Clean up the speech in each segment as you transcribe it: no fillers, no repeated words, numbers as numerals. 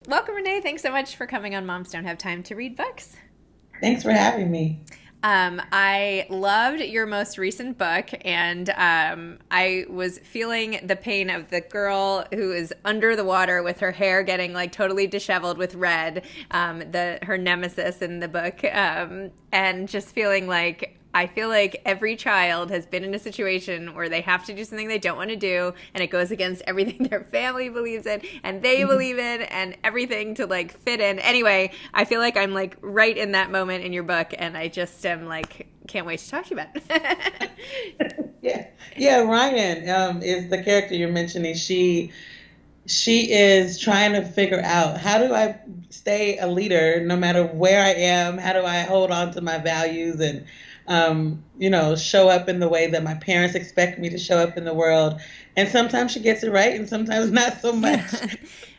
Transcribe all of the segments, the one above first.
Welcome, Renee. Thanks so much for coming on Moms Don't Have Time to Read Books. Thanks for having me. I loved your most recent book, and I was feeling the pain of the girl who is under the water with her hair getting like totally disheveled with red, her nemesis in the book, and just feeling like I feel like every child has been in a situation where they have to do something they don't want to do, and it goes against everything their family believes in, and they believe in, and everything to like fit in. Anyway, I feel like I'm like right in that moment in your book, and I just am like, can't wait to talk to you about it. Yeah, yeah. Ryan is the character you're mentioning. She is trying to figure out, how do I stay a leader no matter where I am? How do I hold on to my values and show up in the way that my parents expect me to show up in the world? And sometimes she gets it right, and sometimes not so much.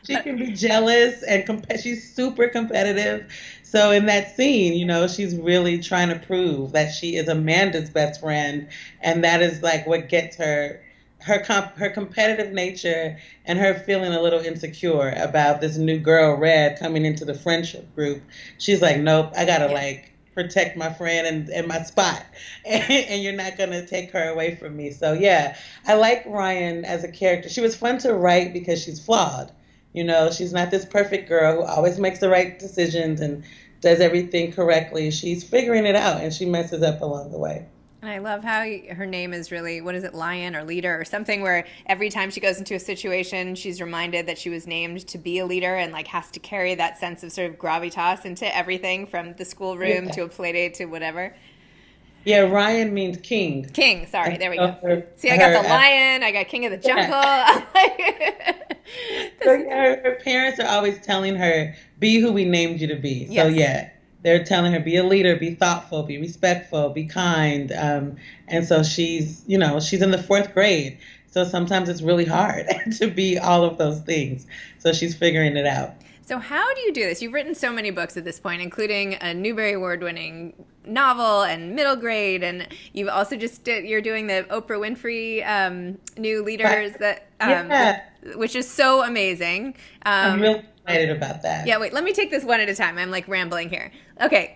She But can be jealous and she's super competitive. So in that scene, she's really trying to prove that she is Amanda's best friend, and that is like what gets her competitive nature and her feeling a little insecure about this new girl, Red, coming into the friendship group. She's like, nope, I gotta yeah. like protect my friend and my spot, and you're not gonna take her away from me. So yeah, I like Ryan as a character. She was fun to write because she's flawed. She's not this perfect girl who always makes the right decisions and does everything correctly. She's figuring it out, and she messes up along the way. And I love how her name is really, what is it, Lion or Leader or something, where every time she goes into a situation, she's reminded that she was named to be a leader and like has to carry that sense of sort of gravitas into everything from the schoolroom Yeah. to a play date to whatever. Yeah, Ryan means king. King, sorry, And there we so go. her, See, I got her the lion, I got King of the yeah. Jungle. So This, yeah, her parents are always telling her, be who we named you to be. So yes. yeah, they're telling her, be a leader, be thoughtful, be respectful, be kind. And so she's in the fourth grade. So sometimes it's really hard to be all of those things. So she's figuring it out. So how do you do this? You've written so many books at this point, including a Newbery Award-winning novel and middle grade, and you've also you're doing the Oprah Winfrey new But leaders that yeah, which is so amazing. I'm really excited about Yeah, that. wait, let me take this one at a time. I'm like rambling here. Okay.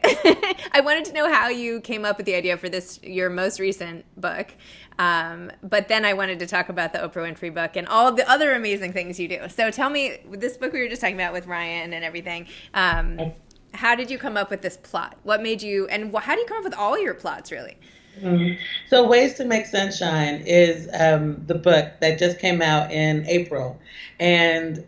I wanted to know how you came up with the idea for this, your most recent book. But then I wanted to talk about the Oprah Winfrey book and all the other amazing things you do. So tell me, this book we were just talking about with Ryan and everything, how did you come up with this plot? What made you, and how do you come up with all your plots, really? Mhm. So, Ways to Make Sunshine is the book that just came out in April. And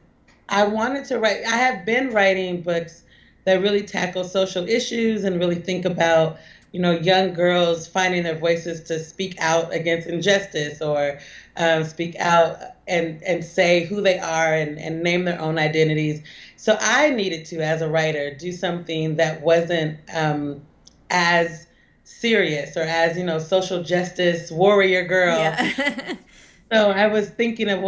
I wanted to write, I have been writing books that really tackle social issues and really think about, young girls finding their voices to speak out against injustice, or speak out and say who they are, and name their own identities. So I needed to, as a writer, do something that wasn't as serious or as, social justice warrior girl. Yeah. So I was thinking of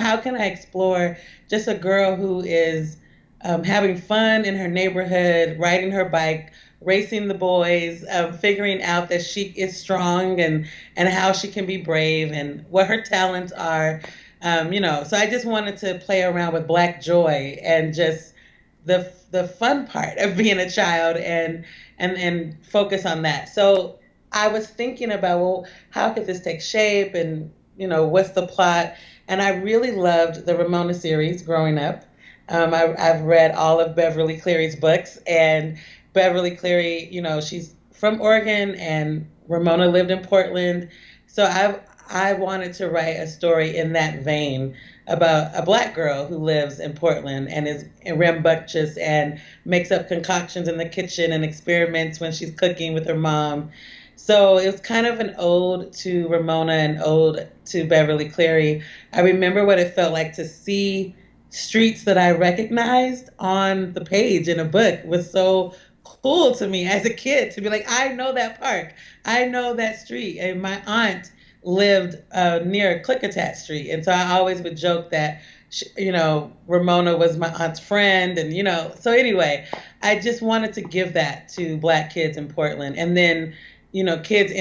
how can I explore just a girl who is having fun in her neighborhood, riding her bike, racing the boys, figuring out that she is strong, and how she can be brave and what her talents are. So I just wanted to play around with Black joy and just the fun part of being a child, and focus on that. So I was thinking about, well, how could this take shape, and what's the plot? And I really loved the Ramona series growing up. I've read all of Beverly Cleary's books, and Beverly Cleary, she's from Oregon, and Ramona lived in Portland. So I wanted to write a story in that vein about a Black girl who lives in Portland and is rambunctious and makes up concoctions in the kitchen and experiments when she's cooking with her mom. So it was kind of an ode to Ramona and ode to Beverly Cleary. I remember what it felt like to see streets that I recognized on the page in a book. Was so cool to me as a kid to be like, I know that park, I know that street, and my aunt lived near Clickitat Street, and so I always would joke that Ramona was my aunt's friend, and So anyway, I just wanted to give that to Black kids in Portland, and then kids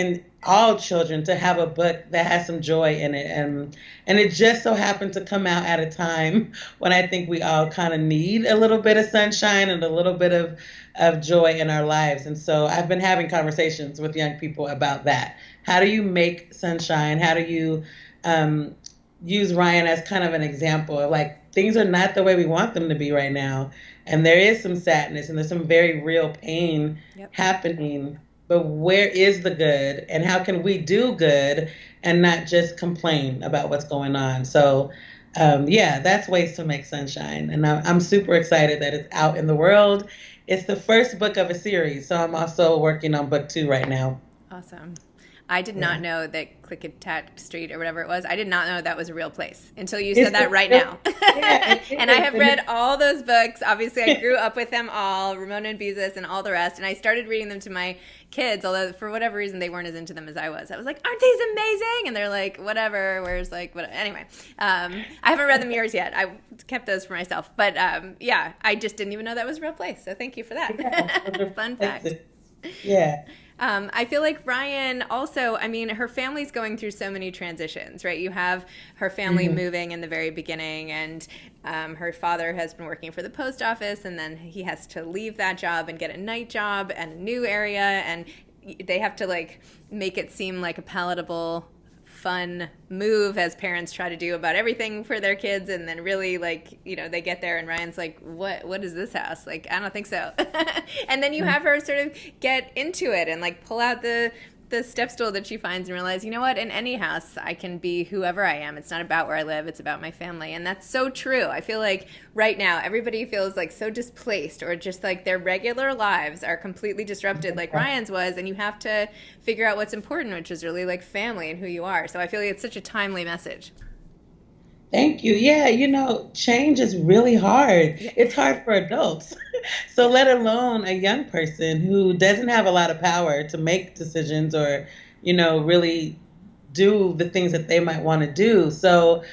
all children to have a book that has some joy in it, and it just so happened to come out at a time when I think we all kind of need a little bit of sunshine and a little bit of joy in our lives. And so I've been having conversations with young people about that. How do you make sunshine? How do you um, use Ryan as kind of an example of like things are not the way we want them to be right now, and there is some sadness and there's some very real pain Yep. happening, but where is the good and how can we do good and not just complain about what's going on? So, yeah, that's ways to make sunshine. And I'm super excited that it's out in the world. It's the first book of a series. So I'm also working on book 2 right now. Awesome. I did not Yeah. know that Clickitat Street or whatever it was. I did not know that was a real place until you It's said that right the, now. yeah, it And I is. have read all those books. Obviously, I grew up with them all, Ramona and Beezus and all the rest. And I started reading them to my kids, although for whatever reason they weren't as into them as I was. I was like, aren't these amazing? And they're like, whatever. Where's like, whatever. Anyway, I haven't read them yours yet. I kept those for myself. But yeah, I just didn't even know that was a real place. So thank you for Yeah, so that. they're Fun fact. places. Yeah. I feel like Ryan also, I mean, her family's going through so many transitions, right? You have her family Hmm. moving in the very beginning, and her father has been working for the post office, and then he has to leave that job and get a night job and a new area, and they have to like make it seem like a palatable, fun move as parents try to do about everything for their kids, and then really like they get there and Ryan's like, what is this house? Like, I don't think so. And then you have her sort of get into it and like pull out the step stool that she finds and realize, you know what, in any house I can be whoever I am. It's not about where I live, it's about my family. And that's so true. I feel like right now everybody feels like so displaced, or just like their regular lives are completely disrupted like Ryan's was, and you have to figure out what's important, which is really like family and who you are. So I feel like it's such a timely message. Thank you. Yeah, change is really hard. Yeah. It's hard for adults. So let alone a young person who doesn't have a lot of power to make decisions or, really do the things that they might want to do. So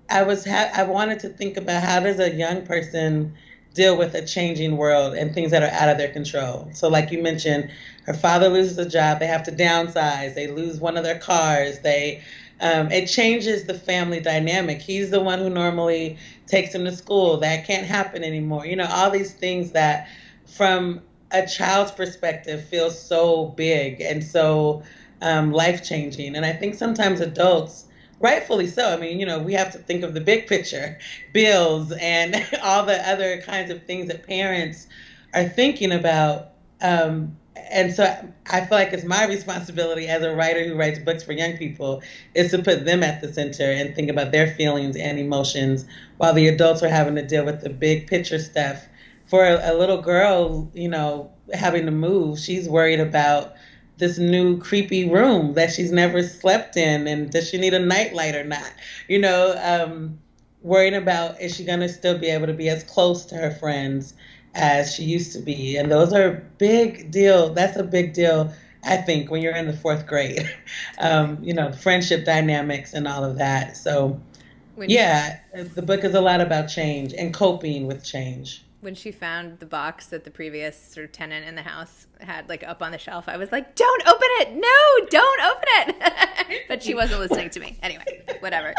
I wanted to think about how does a young person deal with a changing world and things that are out of their control. So like you mentioned, her father loses a job, they have to downsize, they lose one of their cars, they it changes the family dynamic. He's the one who normally takes him to school. That can't happen anymore. All these things that from a child's perspective feel so big and so life changing. And I think sometimes adults, rightfully so, I mean, we have to think of the big picture, bills and all the other kinds of things that parents are thinking about. And so I feel like it's my responsibility as a writer who writes books for young people is to put them at the center and think about their feelings and emotions while the adults are having to deal with the big picture stuff. For a little girl, having to move, she's worried about this new creepy room that she's never slept in, and does she need a nightlight or not? Worrying about, is she going to still be able to be as close to her friends as she used to be? And those are big deal. That's a big deal, I think, when you're in the fourth grade. Totally. Friendship dynamics and all of that. So When she, yeah, the book is a lot about change and coping with change. when she found the box that the previous sort of tenant in the house had like up on the shelf, I was like, don't open it. No, don't open it. But she wasn't listening to me. Anyway, whatever.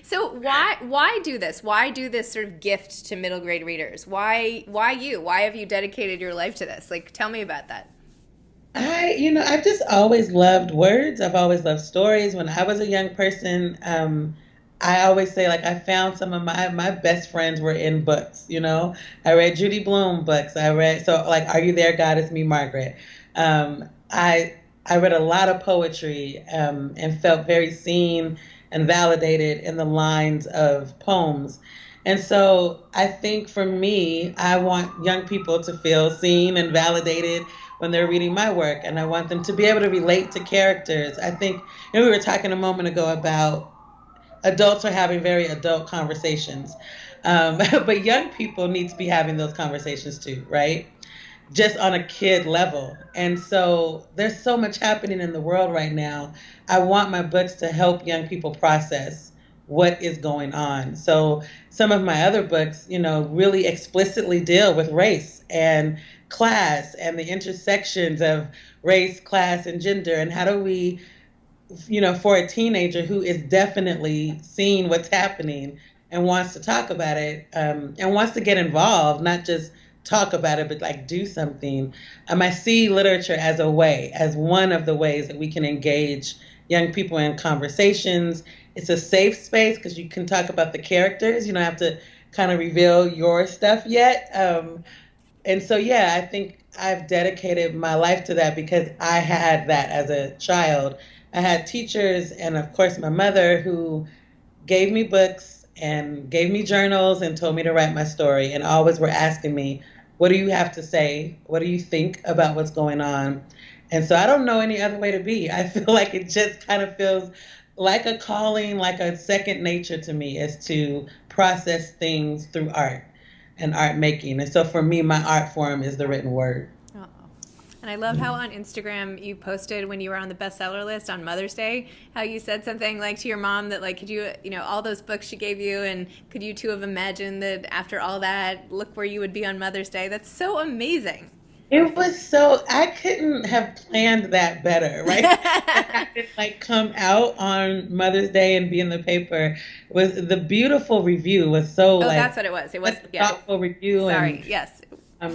So why do this? Why do this sort of gift to middle grade readers? Why you? Why have you dedicated your life to this? Like, tell me about that. I've just always loved words. I've always loved stories. When I was a young person, I always say like I found some of my best friends were in books. I read Judy Blume books. I read so like Are You There, God? It's Me, Margaret. I read a lot of poetry and felt very seen and validated in the lines of poems. And so I think for me, I want young people to feel seen and validated when they're reading my work, and I want them to be able to relate to characters. I think, we were talking a moment ago about adults are having very adult conversations. But young people need to be having those conversations too, right? Just on a kid level. And so there's so much happening in the world right now. I want my books to help young people process what is going on. So some of my other books, really explicitly deal with race and class and the intersections of race, class, and gender, and how do we, for a teenager who is definitely seeing what's happening and wants to talk about it, and wants to get involved, not just talk about it, but like do something. I see literature as as one of the ways that we can engage young people in conversations. It's a safe space because you can talk about the characters. You don't have to kind of reveal your stuff yet. And so, yeah, I think I've dedicated my life to that because I had that as a child. I had teachers and, of course, my mother who gave me books and gave me journals and told me to write my story, and always were asking me, what do you have to say? What do you think about what's going on? And so I don't know any other way to be. I feel like it just kind of feels like a calling, like a second nature to me, is to process things through art and art making. And so for me, my art form is the written word. Oh. And I love how on Instagram you posted when you were on the bestseller list on Mother's Day, how you said something like to your mom that like, could you, all those books she gave you, and could you two have imagined that after all that, look where you would be on Mother's Day? That's so amazing. It was so, I couldn't have planned that better, right? I could like come out on Mother's Day and be in the paper. Was the beautiful review was so that's what it was. It was thoughtful review. Sorry, and, yes.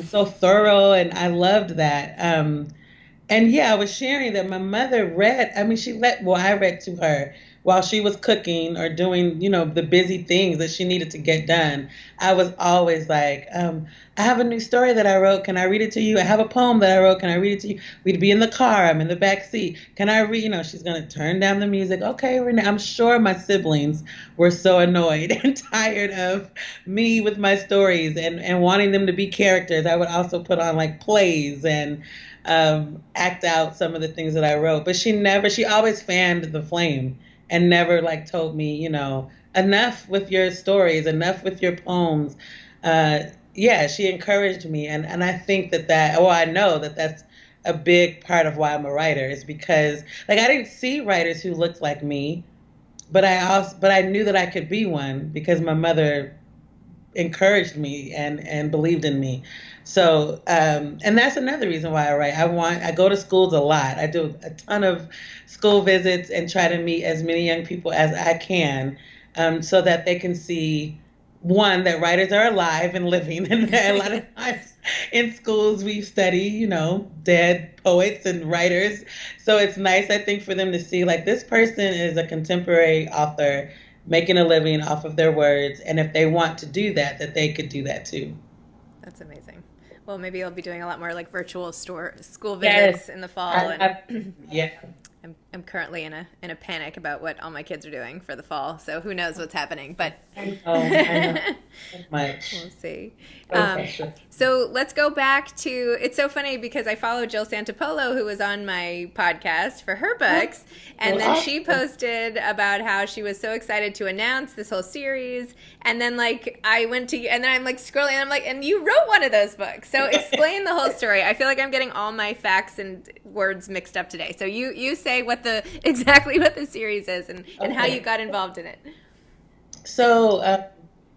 So thorough, and I loved that. And yeah, I was sharing that my mother read. I mean, I read to her while she was cooking or doing, the busy things that she needed to get done. I was always like, I have a new story that I wrote. Can I read it to you? I have a poem that I wrote. Can I read it to you? We'd be in the car. I'm in the back seat. Can I read? She's going to turn down the music. Okay, Renee. I'm sure my siblings were so annoyed and tired of me with my stories and wanting them to be characters. I would also put on like plays and act out some of the things that I wrote. But she always fanned the flame and never like told me, enough with your stories, enough with your poems. Yeah, she encouraged me. And I think I know that that's a big part of why I'm a writer, is because like I didn't see writers who looked like me, but I knew that I could be one because my mother encouraged me and believed in me. So, and that's another reason why I write. I go to schools a lot. I do a ton of school visits and try to meet as many young people as I can, so that they can see, one, that writers are alive and living. And a lot of times in schools we study, dead poets and writers. So it's nice, I think, for them to see like this person is a contemporary author making a living off of their words. And if they want to do that, that they could do that too. That's amazing. Well, maybe I'll be doing a lot more like virtual school visits in the fall. Yeah. I'm currently in a panic about what all my kids are doing for the fall. So who knows what's happening, but I know. We'll see. Sure. So let's go back to, it's so funny because I follow Jill Santopolo, who was on my podcast for her books. And then she posted about how she was so excited to announce this whole series. And then like I went to, and then I'm like scrolling and I'm like, and you wrote one of those books. So explain the whole story. I feel like I'm getting all my facts and words mixed up today. So you say exactly what the series is and how you got involved in it. So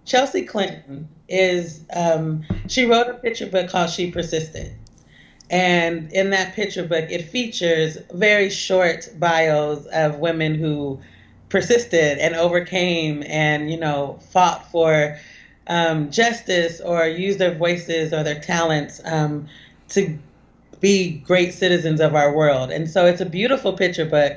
Chelsea Clinton she wrote a picture book called She Persisted. And in that picture book, it features very short bios of women who persisted and overcame and, fought for justice or used their voices or their talents to be great citizens of our world. And so it's a beautiful picture book.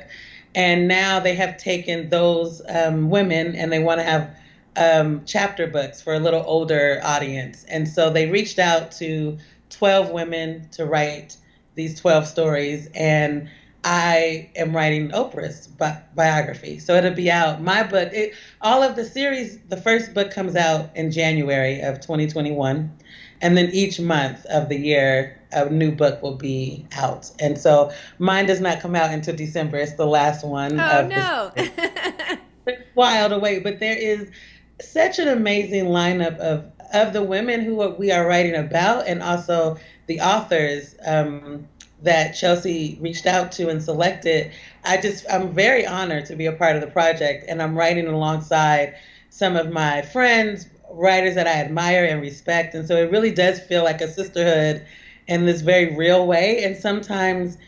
And now they have taken those women and they want to have chapter books for a little older audience. And so they reached out to 12 women to write these 12 stories. And I am writing Oprah's biography. So it'll be out. My book, all of the series, the first book comes out in January of 2021. And then each month of the year, a new book will be out. And so mine does not come out until December. It's the last one. Oh, no. It's wild away. But there is such an amazing lineup of the women who we are writing about, and also the authors. that Chelsea reached out to and selected, I'm very honored to be a part of the project, and I'm writing alongside some of my friends, writers that I admire and respect. And so it really does feel like a sisterhood in this very real way. And sometimes,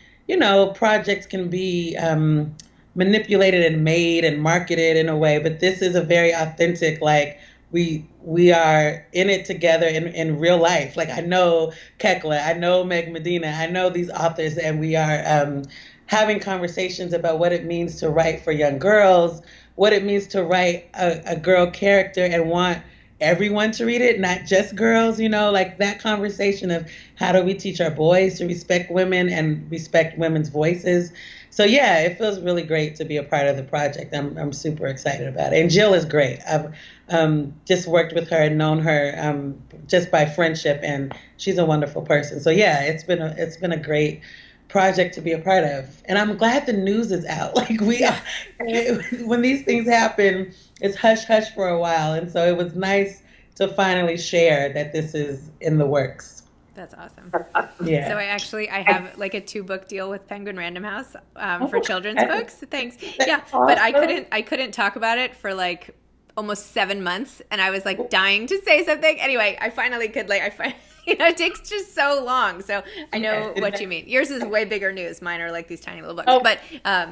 projects can be manipulated and made and marketed in a way, but this is a very authentic, like, we are in it together in real life. Like, I know Kekla, I know Meg Medina, I know these authors, and we are having conversations about what it means to write for young girls, what it means to write a girl character and want everyone to read it, not just girls, like that conversation of how do we teach our boys to respect women and respect women's voices. So yeah, it feels really great to be a part of the project. I'm super excited about it. And Jill is great. I've just worked with her and known her just by friendship, and she's a wonderful person. So yeah, it's been a great project to be a part of. And I'm glad the news is out. Like, when these things happen, it's hush hush for a while. And so it was nice to finally share that this is in the works. That's awesome. Yeah. So I have like a 2-book deal with Penguin Random House for children's books. Thanks. Yeah, but I couldn't talk about it for like almost 7 months, and I was like dying to say something. Anyway, I finally could. It takes just so long. So I know what you mean. Yours is way bigger news. Mine are like these tiny little books. But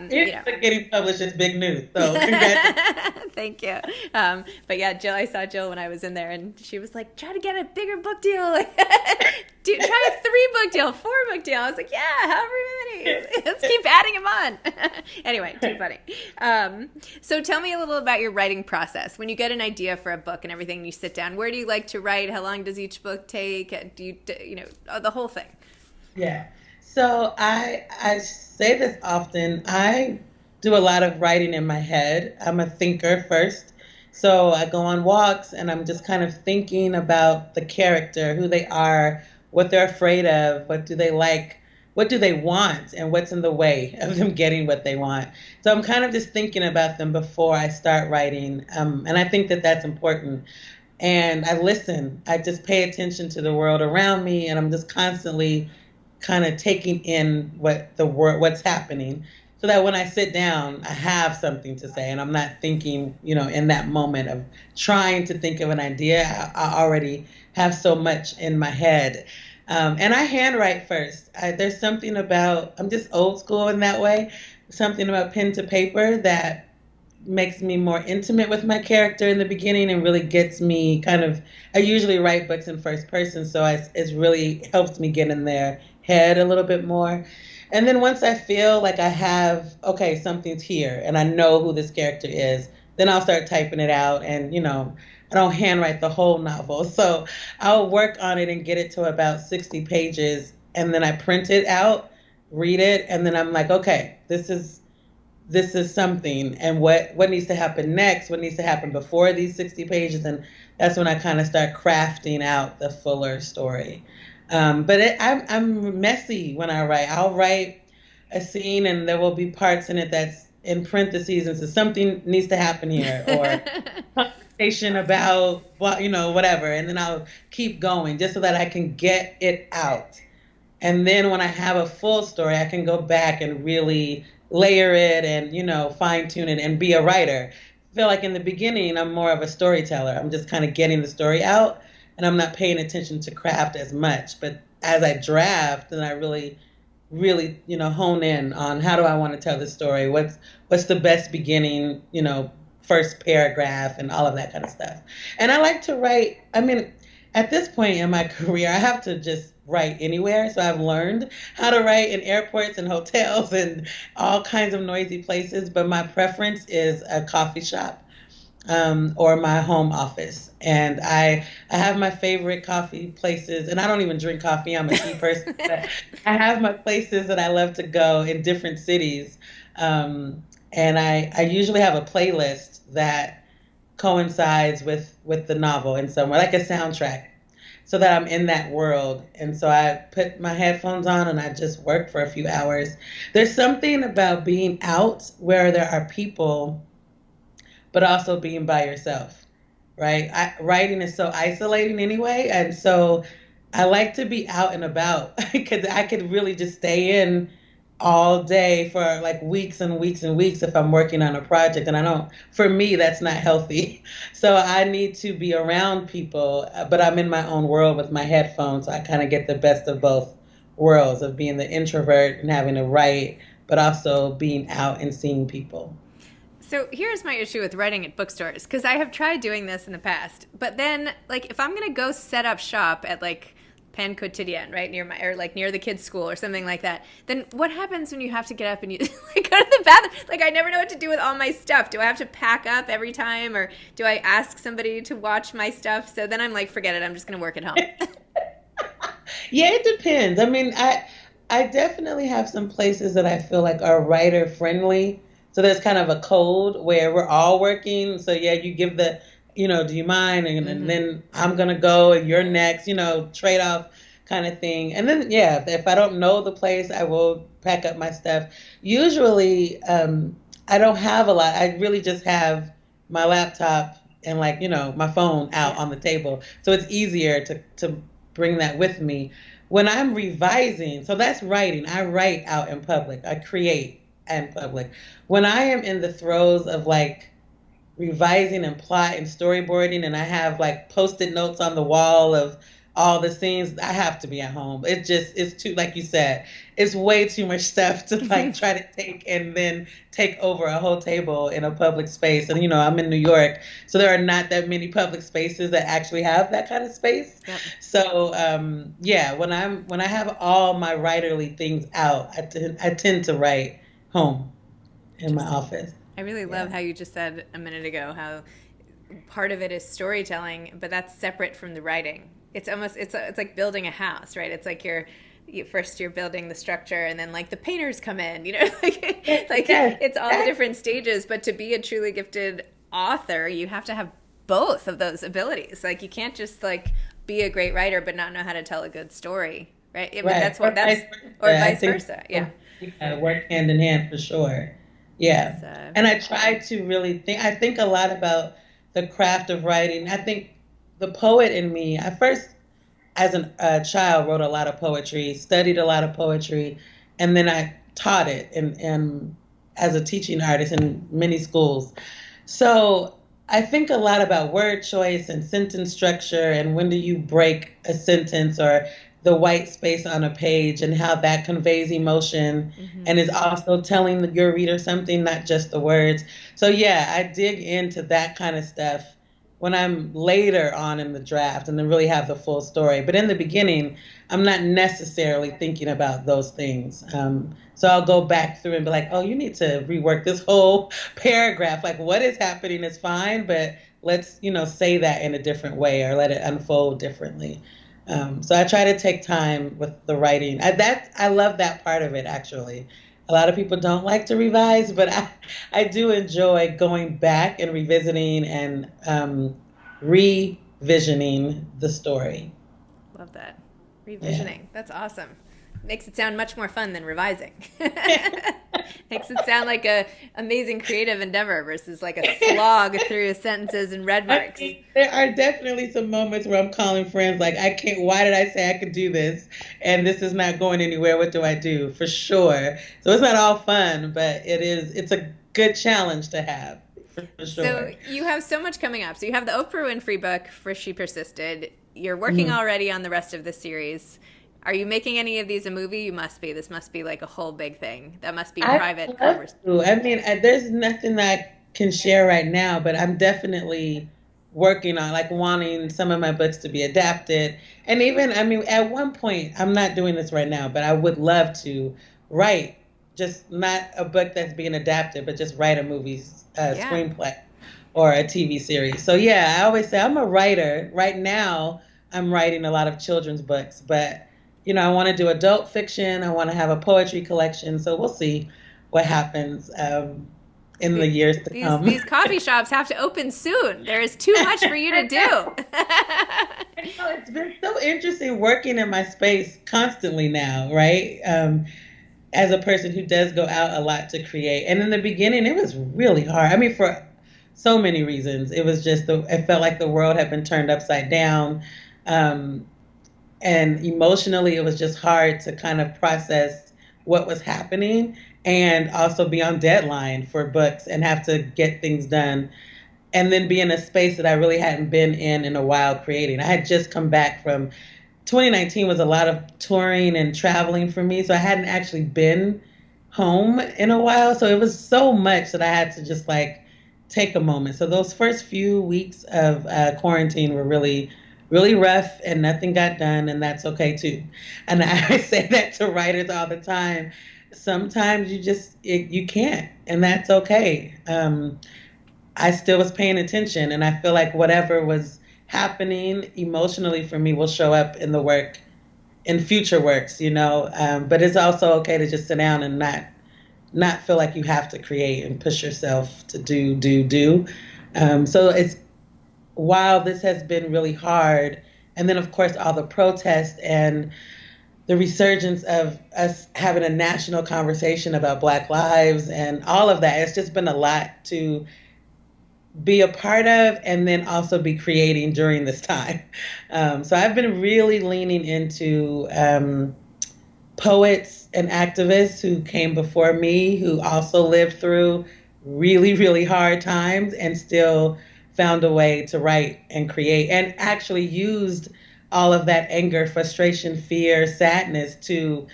getting published is big news. So congratulations. Thank you. But yeah, I saw Jill when I was in there, and she was like, "Try to get a bigger book deal. Like, try a 3-book deal, 4-book deal." I was like, "Yeah, however many. Let's keep adding them on." Anyway, too funny. So tell me a little about your writing process. When you get an idea for a book and everything, you sit down. Where do you like to write? How long does each book take? Do you the whole thing? Yeah. So I say this often. I do a lot of writing in my head. I'm a thinker first. So I go on walks and I'm just kind of thinking about the character, who they are, what they're afraid of, what do they like, what do they want, and what's in the way of them getting what they want. So I'm kind of just thinking about them before I start writing. And I think that that's important. And I listen. I just pay attention to the world around me, and I'm just constantly kind of taking in what's happening, so that when I sit down, I have something to say, and I'm not thinking, in that moment of trying to think of an idea. I already have so much in my head. And I handwrite first. There's something about, I'm just old school in that way, something about pen to paper that makes me more intimate with my character in the beginning and really gets me I usually write books in first person, so it's really helped me get in their head a little bit more. And then once I feel like I have, okay, something's here and I know who this character is, then I'll start typing it out. And, I don't handwrite the whole novel. So I'll work on it and get it to about 60 pages. And then I print it out, read it, and then I'm like, okay, this is something, and what needs to happen next, what needs to happen before these 60 pages, and that's when I kind of start crafting out the fuller story. But I'm messy when I write. I'll write a scene and there will be parts in it that's in parentheses and says something needs to happen here, or conversation about whatever, and then I'll keep going just so that I can get it out. And then when I have a full story, I can go back and really layer it and, fine tune it and be a writer. I feel like in the beginning, I'm more of a storyteller. I'm just kind of getting the story out and I'm not paying attention to craft as much. But as I draft, then I really, hone in on how do I want to tell the story? What's the best beginning, first paragraph and all of that kind of stuff. And I like to write, at this point in my career, I have to just write anywhere. So I've learned how to write in airports and hotels and all kinds of noisy places. But my preference is a coffee shop or my home office. And I have my favorite coffee places. And I don't even drink coffee. I'm a tea person. But I have my places that I love to go in different cities. And I usually have a playlist that coincides with the novel in somewhere, like a soundtrack, so that I'm in that world. And so I put my headphones on and I just work for a few hours. There's something about being out where there are people, but also being by yourself, right? Writing is so isolating anyway. And so I like to be out and about because I could really just stay in all day for like weeks and weeks and weeks if I'm working on a project. And I don't, for me, that's not healthy. So I need to be around people, but I'm in my own world with my headphones. So I kind of get the best of both worlds of being the introvert and having to write, but also being out and seeing people. So here's my issue with writing at bookstores, because I have tried doing this in the past. But then, like, if I'm gonna go set up shop at like Pan Quotidien, right near my, or like near the kids' school or something like that, then what happens when you have to get up and you like go to the bathroom? Like, I never know what to do with all my stuff. Do I have to pack up every time, or do I ask somebody to watch my stuff? So then I'm like, forget it. I'm just gonna work at home. Yeah, it depends. I mean, I definitely have some places that I feel like are writer friendly. So there's kind of a code where we're all working. So yeah, you give the, do you mind? And then I'm gonna go and you're next, trade off kind of thing. And then yeah, if I don't know the place, I will pack up my stuff. Usually, I don't have a lot. I really just have my laptop and like, my phone out on the table. So it's easier to bring that with me. When I'm revising, so that's writing. I write out in public. I create in public. When I am in the throes of like revising and plot and storyboarding and I have like post-it notes on the wall of all the scenes, I have to be at home. It's too, like you said, it's way too much stuff to like try to take and then take over a whole table in a public space. And I'm in New York, so there are not that many public spaces that actually have that kind of space. Yep. So yeah, when I have all my writerly things out, I tend to write home in my office. I really love how you just said a minute ago how part of it is storytelling, but that's separate from the writing. It's almost it's like building a house, right? It's like first you're building the structure, and then like the painters come in, like it's all the different stages. But to be a truly gifted author, you have to have both of those abilities. Like you can't just like be a great writer but not know how to tell a good story, right? I mean, that's what that's or vice versa. Yeah, work hand in hand for sure. Yeah. So, and I try to really I think a lot about the craft of writing. I think the poet in me, I first, as a child, wrote a lot of poetry, studied a lot of poetry, and then I taught it and as a teaching artist in many schools. So I think a lot about word choice and sentence structure and when do you break a sentence or the white space on a page and how that conveys emotion and is also telling your reader something, not just the words. So yeah, I dig into that kind of stuff when I'm later on in the draft and then really have the full story. But in the beginning, I'm not necessarily thinking about those things. So I'll go back through and be like, oh, you need to rework this whole paragraph. Like what is happening is fine, but let's, say that in a different way or let it unfold differently. So I try to take time with the writing. I love that part of it, actually. A lot of people don't like to revise, but I do enjoy going back and revisiting and revisioning the story. Love that. Revisioning. Yeah. That's awesome. Makes it sound much more fun than revising. Makes it sound like a amazing creative endeavor versus like a slog through sentences and red marks. There are definitely some moments where I'm calling friends like, why did I say I could do this? And this is not going anywhere. What do I do? For sure. So it's not all fun, but it's a good challenge to have. For sure. So you have so much coming up. So you have the Oprah Winfrey book, For She Persisted. You're working already on the rest of the series. Are you making any of these a movie? You must be. This must be like a whole big thing. That must be private conversation. I mean, there's nothing that I can share right now, but I'm definitely working on like wanting some of my books to be adapted. And even, I mean, at one point, I'm not doing this right now, but I would love to write just not a book that's being adapted, but just write a movie screenplay or a TV series. So yeah, I always say I'm a writer. Right now, I'm writing a lot of children's books, but I want to do adult fiction. I want to have a poetry collection. So we'll see what happens in the years to come. These coffee shops have to open soon. There is too much for you to do. It's been so interesting working in my space constantly now, right? As a person who does go out a lot to create. And in the beginning, it was really hard. I mean, for so many reasons. It was just, it felt like the world had been turned upside down. and emotionally it was just hard to kind of process what was happening and also be on deadline for books and have to get things done and then be in a space that I really hadn't been in a while creating. I had just come back from 2019 was a lot of touring and traveling for me, so I hadn't actually been home in a while. So it was so much that I had to just like take a moment. So those first few weeks of quarantine were really, really rough, and nothing got done, and that's okay too. And I say that to writers all the time. Sometimes you can't, and that's okay. I still was paying attention, and I feel like whatever was happening emotionally for me will show up in the work, in future works, you know. But it's also okay to just sit down and not feel like you have to create and push yourself to do. So it's while this has been really hard, and then of course all the protests and the resurgence of us having a national conversation about Black lives and all of that, it's just been a lot to be a part of and then also be creating during this time. So I've been really leaning into poets and activists who came before me, who also lived through really, really hard times and still found a way to write and create and actually used all of that anger, frustration, fear, sadness to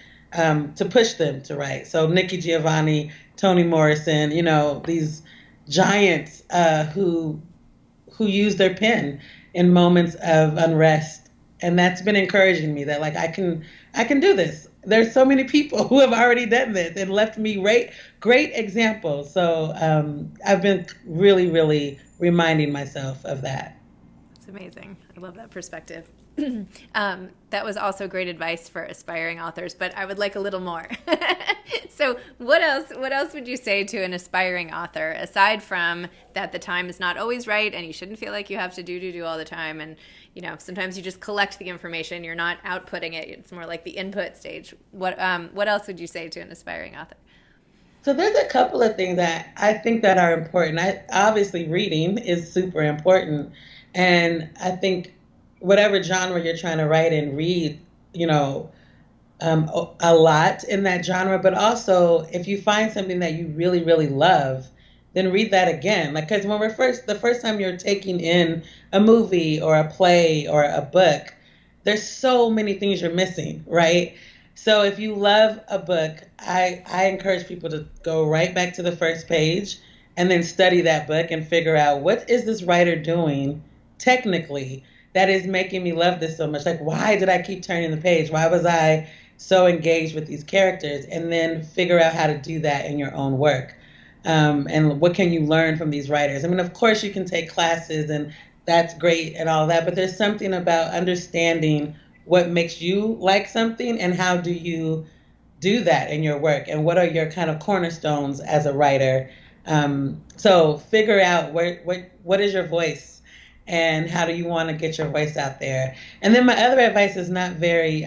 push them to write. So Nikki Giovanni, Toni Morrison, you know, these giants who use their pen in moments of unrest, and that's been encouraging me that like I can do this. There's so many people who have already done this and left me great examples. So I've been really, really reminding myself of that. It's amazing. I love that perspective. That was also great advice for aspiring authors, but I would like a little more. So what else would you say to an aspiring author, aside from that the time is not always right and you shouldn't feel like you have to do all the time, and you know, sometimes you just collect the information, you're not outputting it, it's more like the input stage. What else would you say to an aspiring author? So there's a couple of things that I think that are important. Obviously reading is super important, and I think whatever genre you're trying to write in, read, you know, a lot in that genre. But also, if you find something that you really, really love, then read that again. Like, because when the first time you're taking in a movie or a play or a book, there's so many things you're missing, right? So if you love a book, I encourage people to go right back to the first page and then study that book and figure out what is this writer doing technically that is making me love this so much. Like, why did I keep turning the page? Why was I so engaged with these characters? And then figure out how to do that in your own work. And what can you learn from these writers? I mean, of course, you can take classes, and that's great and all that, but there's something about understanding what makes you like something and how do you do that in your work, and what are your kind of cornerstones as a writer. So figure out what is your voice and how do you want to get your voice out there. And then my other advice is not very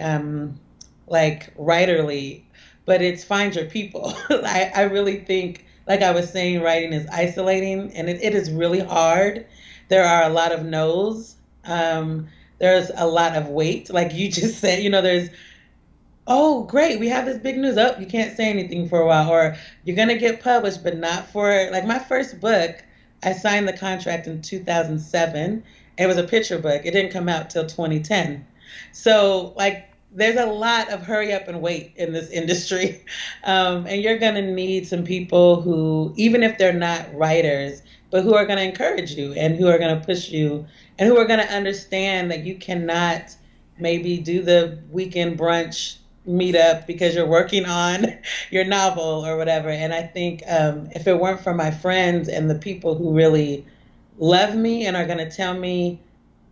like writerly, but it's find your people. I really think, like I was saying, writing is isolating, and it is really hard. There are a lot of no's. There's a lot of weight, like you just said. You know, there's, oh, great, we have this big news. Oh, you can't say anything for a while, or you're gonna get published, but not for, like, my first book. I signed the contract in 2007. It was a picture book. It didn't come out till 2010. So, like, there's a lot of hurry up and wait in this industry. And you're going to need some people who, even if they're not writers, but who are going to encourage you and who are going to push you and who are going to understand that you cannot maybe do the weekend brunch meetup because you're working on your novel or whatever. And I think if it weren't for my friends and the people who really love me and are going to tell me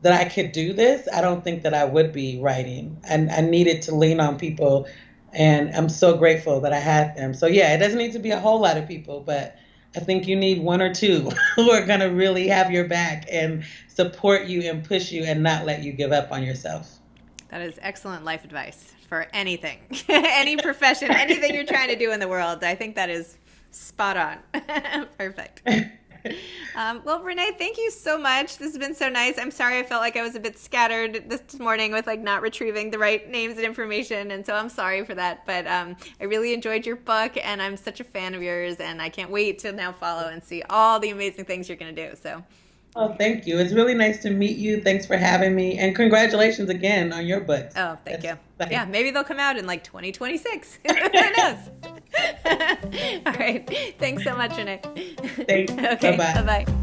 that I could do this, I don't think that I would be writing. And I needed to lean on people, and I'm so grateful that I had them. So yeah, it doesn't need to be a whole lot of people, but I think you need one or two who are going to really have your back and support you and push you and not let you give up on yourself. That is excellent life advice for anything, any profession, anything you're trying to do in the world. I think that is spot on. Perfect. Well, Renee, thank you so much. This has been so nice. I'm sorry I felt like I was a bit scattered this morning with like not retrieving the right names and information, and so I'm sorry for that. But I really enjoyed your book, and I'm such a fan of yours, and I can't wait to now follow and see all the amazing things you're going to do. So. Oh, thank you. It's really nice to meet you. Thanks for having me. And congratulations again on your books. Oh, thank you. Exciting. Yeah, maybe they'll come out in like 2026. Who knows? All right. Thanks so much, Renee. Thanks. Okay, Bye-bye. Bye-bye.